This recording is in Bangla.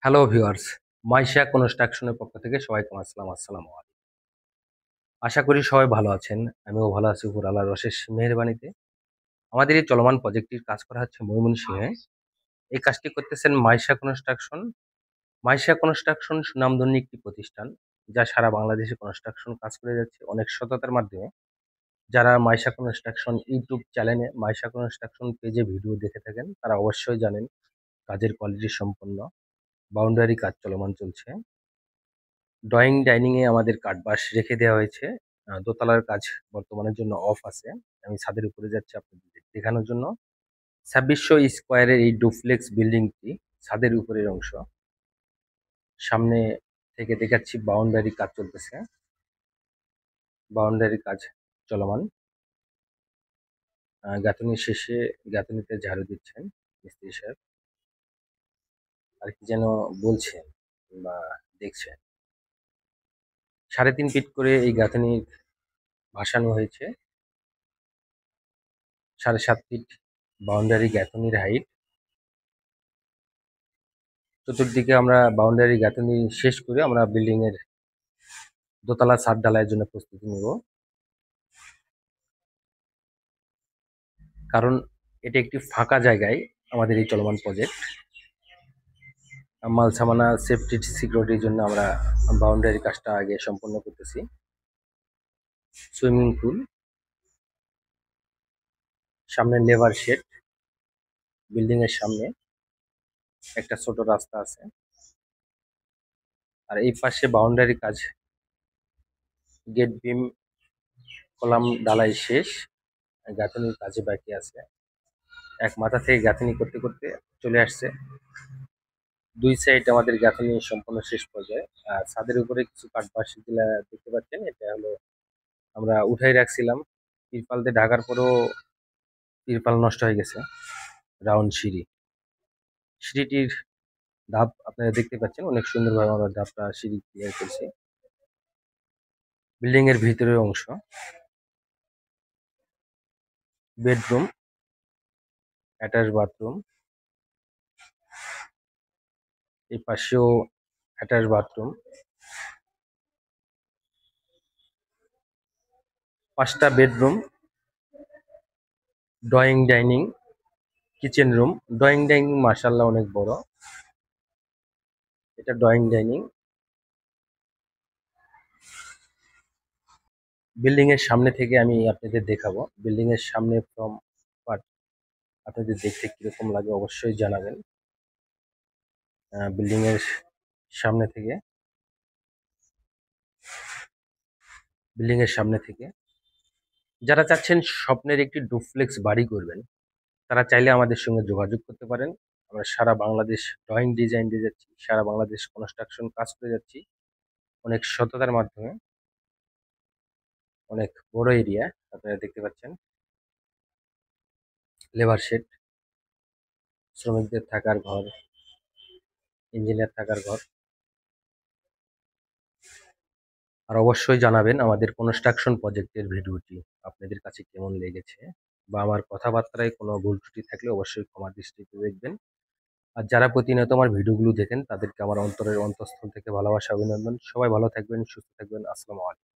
হ্যালো ভিউয়ার্স, মাইশা কনস্ট্রাকশনের পক্ষ থেকে সবাইকে আসসালামু আলাইকুম। আশা করি সবাই ভালো আছেন। আমিও ভালো আছি উপর আল্লাহর অশেষ মেহেরবানিতে। আমাদের এই চলমান প্রজেক্টটির কাজ করা হচ্ছে ময়মনসিংহে। এই কাজটি করতেছেন মাইশা কনস্ট্রাকশন। মাইশা কনস্ট্রাকশন সুনামধন্য একটি প্রতিষ্ঠান, যা সারা বাংলাদেশে কনস্ট্রাকশন কাজ করে যাচ্ছে অনেক সততার মাধ্যমে। যারা মাইশা কনস্ট্রাকশন ইউটিউব চ্যানেলে মাইশা কনস্ট্রাকশন পেজে ভিডিও দেখে থাকেন, তারা অবশ্যই জানেন কাজের কোয়ালিটি সম্পন্ন। বাউন্ডারি কাজ চলমান চলছে। ড্রয়িং ডাইনিং এ আমাদের কাঠবাঁশ রেখে দেওয়া হয়েছে। দোতলার কাজ বর্তমানের জন্য অফ আছে। আমি ছাদের উপরে যাচ্ছি আপনাদের দেখানোর জন্য। ২৬০০ স্কয়ারের এই ডুপ্লেক্স বিল্ডিংটি ছাদের উপরের অংশ। সামনে থেকে দেখাচ্ছি বাউন্ডারি কাজ চলতেছে। বাউন্ডারি কাজ চলমান। গাঁথুনি শেষে গাঁথুনিতে ঝাড়ু দিচ্ছেন মিস্ত্রি সাহেব। আর কি যেন বলছেন বা দেখছেন। ৩.৫ ফিট করে এই গাঁথুনি ভাসানো হয়েছে। ৭.৫ ফিট বাউন্ডারি গাঁথুনির হাইট। চতুর্দিকে আমরা বাউন্ডারি গাঁথুনি শেষ করে আমরা বিল্ডিং এর দোতলা ছাদ ঢালাইয়ের জন্য প্রস্তুতি নেব। কারণ এটা একটি ফাঁকা জায়গায় আমাদের এই চলমান প্রজেক্ট। মাল সামানা সেফটি সিকিউরিটির জন্য আমরা বাউন্ডারি কাজটা আগে সম্পন্ন করতেছি। সুইমিং পুল, সামনে লেবার শেড, বিল্ডিং এর সামনে একটা ছোট রাস্তা আছে। আর এই পাশে বাউন্ডারি কাজ, গেট বিম কলাম ঢালাই শেষ, গাঁথনির কাজে বাকি আছে। এক মাথা থেকে গাঁথনি করতে করতে চলে আসছে। দুই সাইড আমাদের গাঁথনি সম্পূর্ণ শেষ পর্যায়ে। আর ছাদের উপরে কিছু কাঠবাঁশ গুলা দেখতে পাচ্ছেন, এটা হলো আমরা উঠাই রাখছিলাম। তিরপাল দিয়ে ঢাকার পরেও তিরপাল নষ্ট হয়ে গেছে। রাউন্ড সিঁড়ি, সিঁড়িটির ধাপ আপনারা দেখতে পাচ্ছেন, অনেক সুন্দরভাবে আমরা ধাপটা সিঁড়ি ক্লিয়ার করছি। বিল্ডিং এর ভিতরের অংশ, বেডরুম, অ্যাটাচ বাথরুম, এই পাশেও অ্যাটাচ বাথরুম, 5টা bedroom, drawing dining, kitchen room. Drawing dining মাশাআল্লাহ অনেক বড়। এটা ড্রয়িং ডাইনিং। বিল্ডিং এর সামনে থেকে আমি আপনাদের দেখাবো। বিল্ডিং এর সামনে ফ্রম পার্ট আপনাদের দেখতে কিরকম লাগে অবশ্যই জানাবেন। বিল্ডিং এর সামনে থেকে, বিল্ডিং এর সামনে থেকে যারা চাচ্ছেন স্বপ্নের একটি ডুপ্লেক্স বাড়ি করবেন, তারা চাইলে আমাদের সঙ্গে যোগাযোগ করতে পারেন। আমরা সারা বাংলাদেশ ড্রয়িং ডিজাইন দিয়ে যাচ্ছি, সারা বাংলাদেশ কনস্ট্রাকশন কাজ করে যাচ্ছি অনেক সততার মাধ্যমে। অনেক বড় এরিয়া আপনারা দেখতে পাচ্ছেন। লেবার শেড, শ্রমিকদের থাকার ঘর, ইঞ্জিনিয়ার থাকার ঘর। আর অবশ্যই জানাবেন আমাদের কনস্ট্রাকশন প্রজেক্টের ভিডিওটি আপনাদের কাছে কেমন লেগেছে, বা আমার কথাবার্তায় কোনো ভুল ত্রুটি থাকলে অবশ্যই ক্ষমার দৃষ্টিতে দেখবেন। আর যারা প্রতিনিয়ত আমার ভিডিওগুলো দেখেন, তাদেরকে আমার অন্তরের অন্তঃস্থল থেকে ভালোবাসা, অভিনন্দন। সবাই ভালো থাকবেন, সুস্থ থাকবেন। আসসালামু আলাইকুম।